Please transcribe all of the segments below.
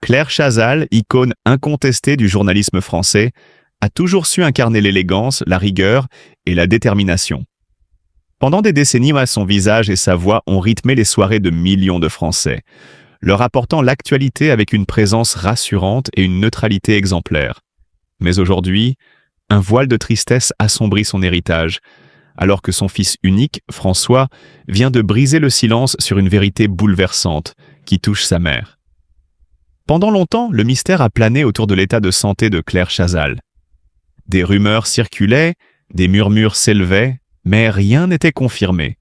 Claire Chazal, icône incontestée du journalisme français, a toujours su incarner l'élégance, la rigueur et la détermination. Pendant des décennies, son visage et sa voix ont rythmé les soirées de millions de Français, leur apportant l'actualité avec une présence rassurante et une neutralité exemplaire. Mais aujourd'hui, un voile de tristesse assombrit son héritage, alors que son fils unique, François, vient de briser le silence sur une vérité bouleversante qui touche sa mère. Pendant longtemps, le mystère a plané autour de l'état de santé de Claire Chazal. Des rumeurs circulaient, des murmures s'élevaient, mais rien n'était confirmé.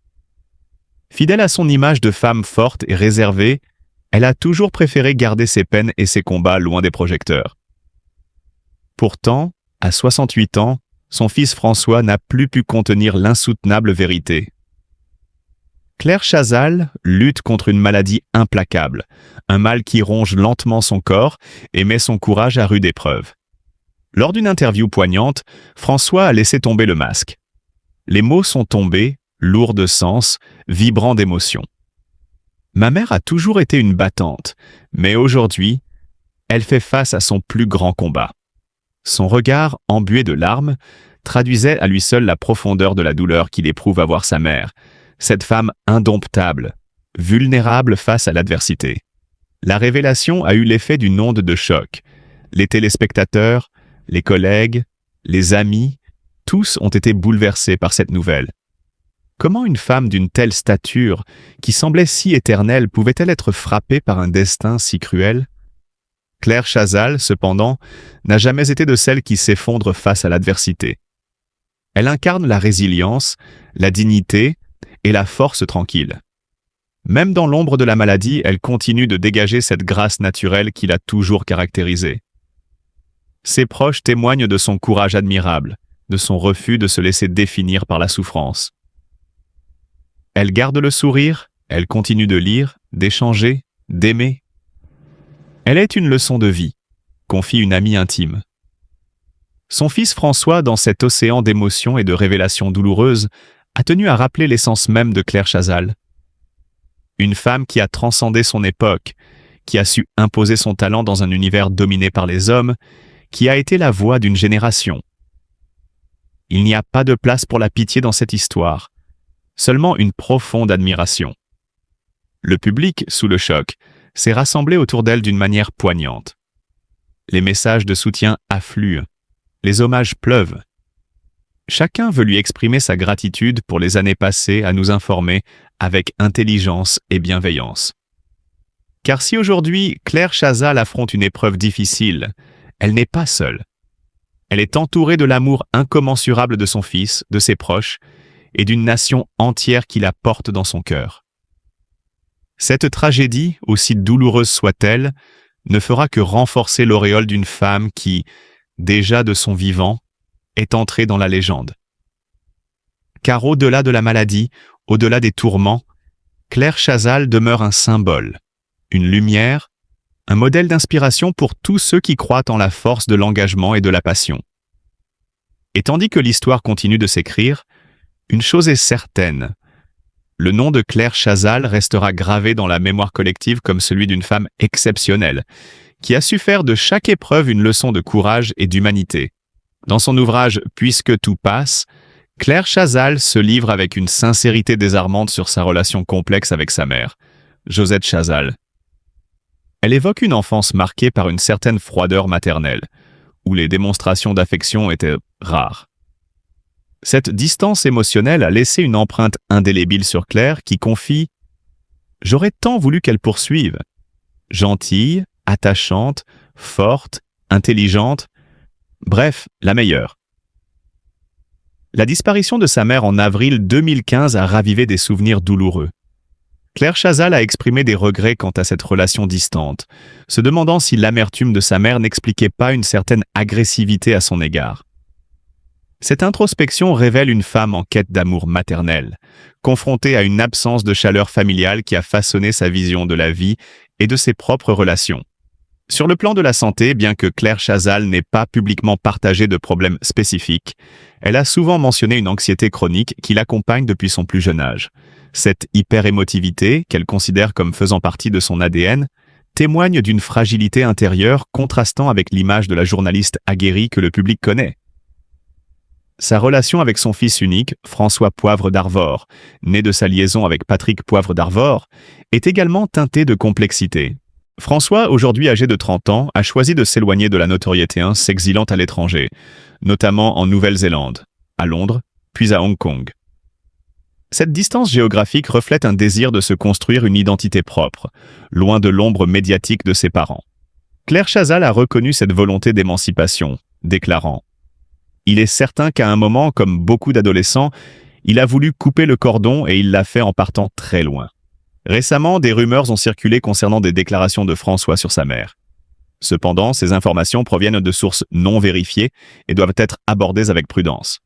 Fidèle à son image de femme forte et réservée, elle a toujours préféré garder ses peines et ses combats loin des projecteurs. Pourtant, à 68 ans, son fils François n'a plus pu contenir l'insoutenable vérité. Claire Chazal lutte contre une maladie implacable, un mal qui ronge lentement son corps et met son courage à rude épreuve. Lors d'une interview poignante, François a laissé tomber le masque. Les mots sont tombés, lourds de sens, vibrants d'émotion. Ma mère a toujours été une battante, mais aujourd'hui, elle fait face à son plus grand combat. Son regard, embué de larmes, traduisait à lui seul la profondeur de la douleur qu'il éprouve à voir sa mère, cette femme indomptable, vulnérable face à l'adversité. La révélation a eu l'effet d'une onde de choc. Les téléspectateurs, les collègues, les amis, tous ont été bouleversés par cette nouvelle. Comment une femme d'une telle stature, qui semblait si éternelle, pouvait-elle être frappée par un destin si cruel ? Claire Chazal, cependant, n'a jamais été de celles qui s'effondrent face à l'adversité. Elle incarne la résilience, la dignité et la force tranquille. Même dans l'ombre de la maladie, elle continue de dégager cette grâce naturelle qui l'a toujours caractérisée. Ses proches témoignent de son courage admirable, de son refus de se laisser définir par la souffrance. Elle garde le sourire, elle continue de lire, d'échanger, d'aimer. Elle est une leçon de vie, confie une amie intime. Son fils François, dans cet océan d'émotions et de révélations douloureuses, a tenu à rappeler l'essence même de Claire Chazal. Une femme qui a transcendé son époque, qui a su imposer son talent dans un univers dominé par les hommes, qui a été la voix d'une génération. Il n'y a pas de place pour la pitié dans cette histoire, seulement une profonde admiration. Le public, sous le choc, s'est rassemblé autour d'elle d'une manière poignante. Les messages de soutien affluent, les hommages pleuvent. Chacun veut lui exprimer sa gratitude pour les années passées à nous informer avec intelligence et bienveillance. Car si aujourd'hui Claire Chazal affronte une épreuve difficile, elle n'est pas seule. Elle est entourée de l'amour incommensurable de son fils, de ses proches, et d'une nation entière qui la porte dans son cœur. Cette tragédie, aussi douloureuse soit-elle, ne fera que renforcer l'auréole d'une femme qui, déjà de son vivant, est entrée dans la légende. Car au-delà de la maladie, au-delà des tourments, Claire Chazal demeure un symbole, une lumière, un modèle d'inspiration pour tous ceux qui croient en la force de l'engagement et de la passion. Et tandis que l'histoire continue de s'écrire, une chose est certaine, le nom de Claire Chazal restera gravé dans la mémoire collective comme celui d'une femme exceptionnelle, qui a su faire de chaque épreuve une leçon de courage et d'humanité. Dans son ouvrage « Puisque tout passe », Claire Chazal se livre avec une sincérité désarmante sur sa relation complexe avec sa mère, Josette Chazal. Elle évoque une enfance marquée par une certaine froideur maternelle, où les démonstrations d'affection étaient rares. Cette distance émotionnelle a laissé une empreinte indélébile sur Claire qui confie « J'aurais tant voulu qu'elle poursuive. Gentille, attachante, forte, intelligente, bref, la meilleure. » La disparition de sa mère en avril 2015 a ravivé des souvenirs douloureux. Claire Chazal a exprimé des regrets quant à cette relation distante, se demandant si l'amertume de sa mère n'expliquait pas une certaine agressivité à son égard. Cette introspection révèle une femme en quête d'amour maternel, confrontée à une absence de chaleur familiale qui a façonné sa vision de la vie et de ses propres relations. Sur le plan de la santé, bien que Claire Chazal n'ait pas publiquement partagé de problèmes spécifiques, elle a souvent mentionné une anxiété chronique qui l'accompagne depuis son plus jeune âge. Cette hyper-émotivité, qu'elle considère comme faisant partie de son ADN, témoigne d'une fragilité intérieure contrastant avec l'image de la journaliste aguerrie que le public connaît. Sa relation avec son fils unique, François Poivre d'Arvor, né de sa liaison avec Patrick Poivre d'Arvor, est également teintée de complexité. François, aujourd'hui âgé de 30 ans, a choisi de s'éloigner de la notoriété s'exilant à l'étranger, notamment en Nouvelle-Zélande, à Londres, puis à Hong Kong. Cette distance géographique reflète un désir de se construire une identité propre, loin de l'ombre médiatique de ses parents. Claire Chazal a reconnu cette volonté d'émancipation, déclarant « Il est certain qu'à un moment, comme beaucoup d'adolescents, il a voulu couper le cordon et il l'a fait en partant très loin. Récemment, des rumeurs ont circulé concernant des déclarations de François sur sa mère. Cependant, ces informations proviennent de sources non vérifiées et doivent être abordées avec prudence.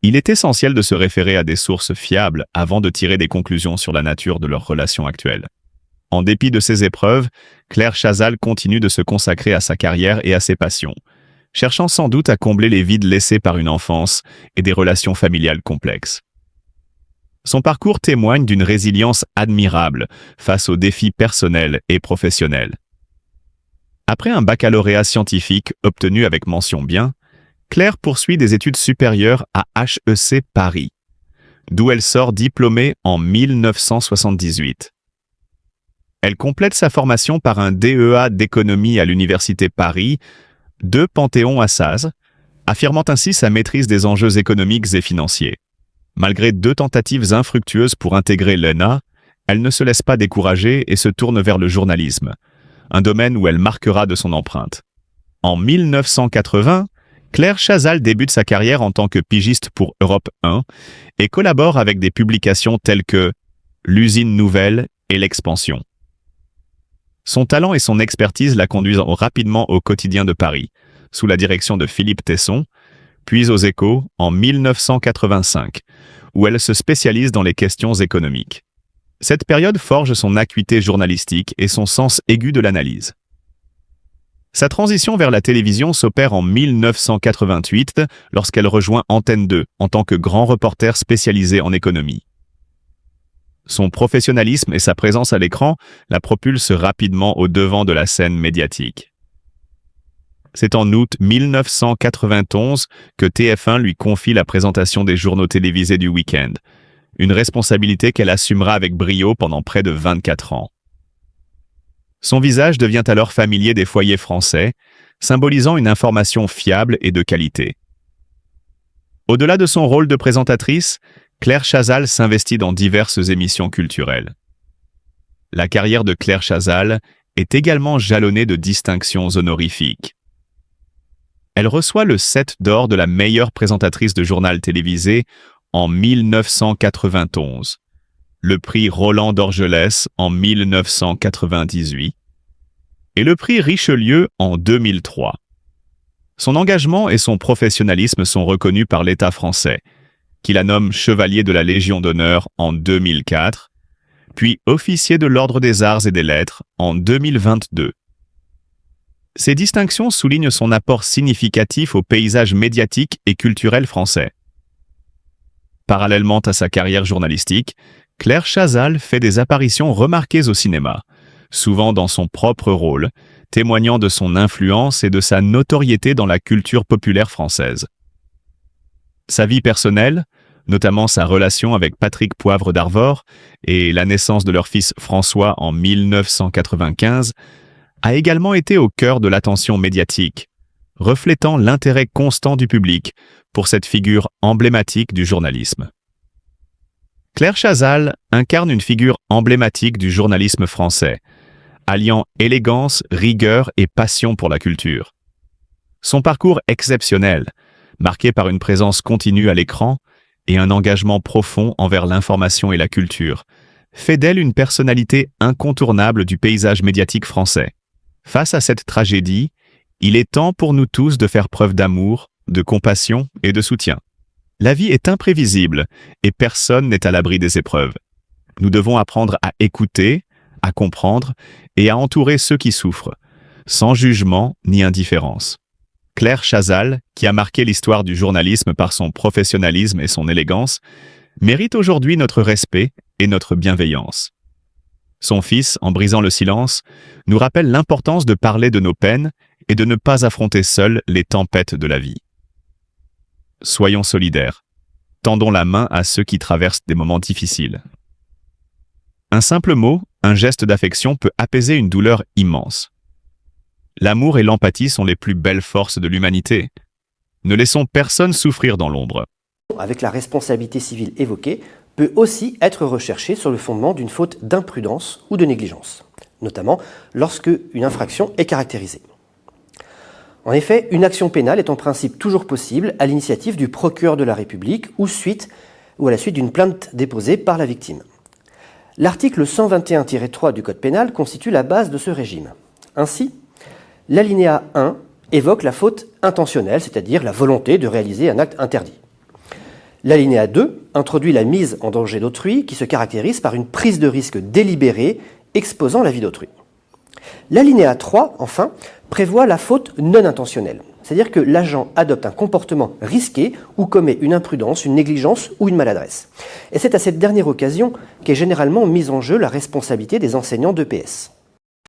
Il est essentiel de se référer à des sources fiables avant de tirer des conclusions sur la nature de leur relation actuelle. En dépit de ces épreuves, Claire Chazal continue de se consacrer à sa carrière et à ses passions, cherchant sans doute à combler les vides laissés par une enfance et des relations familiales complexes. Son parcours témoigne d'une résilience admirable face aux défis personnels et professionnels. Après un baccalauréat scientifique obtenu avec mention bien, Claire poursuit des études supérieures à HEC Paris, d'où elle sort diplômée en 1978. Elle complète sa formation par un DEA d'économie à l'Université Paris, de Panthéon-Assas, affirmant ainsi sa maîtrise des enjeux économiques et financiers. Malgré 2 tentatives infructueuses pour intégrer l'ENA, elle ne se laisse pas décourager et se tourne vers le journalisme, un domaine où elle marquera de son empreinte. En 1980, Claire Chazal débute sa carrière en tant que pigiste pour Europe 1 et collabore avec des publications telles que L'Usine Nouvelle et L'Expansion. Son talent et son expertise la conduisent rapidement au Quotidien de Paris, sous la direction de Philippe Tesson, puis aux Échos en 1985, où elle se spécialise dans les questions économiques. Cette période forge son acuité journalistique et son sens aigu de l'analyse. Sa transition vers la télévision s'opère en 1988 lorsqu'elle rejoint Antenne 2 en tant que grand reporter spécialisé en économie. Son professionnalisme et sa présence à l'écran la propulsent rapidement au devant de la scène médiatique. C'est en août 1991 que TF1 lui confie la présentation des journaux télévisés du week-end, une responsabilité qu'elle assumera avec brio pendant près de 24 ans. Son visage devient alors familier des foyers français, symbolisant une information fiable et de qualité. Au-delà de son rôle de présentatrice, Claire Chazal s'investit dans diverses émissions culturelles. La carrière de Claire Chazal est également jalonnée de distinctions honorifiques. Elle reçoit le 7 d'or de la meilleure présentatrice de journal télévisé en 1991, le prix Roland d'Orgelès en 1998 et le prix Richelieu en 2003. Son engagement et son professionnalisme sont reconnus par l'État français, qui la nomme chevalier de la Légion d'honneur en 2004, puis officier de l'Ordre des Arts et des Lettres en 2022. Ces distinctions soulignent son apport significatif au paysage médiatique et culturel français. Parallèlement à sa carrière journalistique, Claire Chazal fait des apparitions remarquées au cinéma, souvent dans son propre rôle, témoignant de son influence et de sa notoriété dans la culture populaire française. Sa vie personnelle, notamment sa relation avec Patrick Poivre d'Arvor et la naissance de leur fils François en 1995, a également été au cœur de l'attention médiatique, reflétant l'intérêt constant du public pour cette figure emblématique du journalisme. Claire Chazal incarne une figure emblématique du journalisme français, alliant élégance, rigueur et passion pour la culture. Son parcours exceptionnel, marqué par une présence continue à l'écran et un engagement profond envers l'information et la culture, fait d'elle une personnalité incontournable du paysage médiatique français. Face à cette tragédie, il est temps pour nous tous de faire preuve d'amour, de compassion et de soutien. La vie est imprévisible et personne n'est à l'abri des épreuves. Nous devons apprendre à écouter, à comprendre et à entourer ceux qui souffrent, sans jugement ni indifférence. Claire Chazal, qui a marqué l'histoire du journalisme par son professionnalisme et son élégance, mérite aujourd'hui notre respect et notre bienveillance. Son fils, en brisant le silence, nous rappelle l'importance de parler de nos peines et de ne pas affronter seuls les tempêtes de la vie. Soyons solidaires. Tendons la main à ceux qui traversent des moments difficiles. Un simple mot, un geste d'affection peut apaiser une douleur immense. L'amour et l'empathie sont les plus belles forces de l'humanité. Ne laissons personne souffrir dans l'ombre. Avec la responsabilité civile évoquée, peut aussi être recherchée sur le fondement d'une faute d'imprudence ou de négligence, notamment lorsque une infraction est caractérisée. En effet, une action pénale est en principe toujours possible à l'initiative du procureur de la République ou à la suite d'une plainte déposée par la victime. L'article 121-3 du Code pénal constitue la base de ce régime. Ainsi, l'alinéa 1 évoque la faute intentionnelle, c'est-à-dire la volonté de réaliser un acte interdit. L'alinéa 2 introduit la mise en danger d'autrui qui se caractérise par une prise de risque délibérée exposant la vie d'autrui. L'alinéa 3, enfin, prévoit la faute non intentionnelle, c'est-à-dire que l'agent adopte un comportement risqué ou commet une imprudence, une négligence ou une maladresse. Et c'est à cette dernière occasion qu'est généralement mise en jeu la responsabilité des enseignants d'EPS.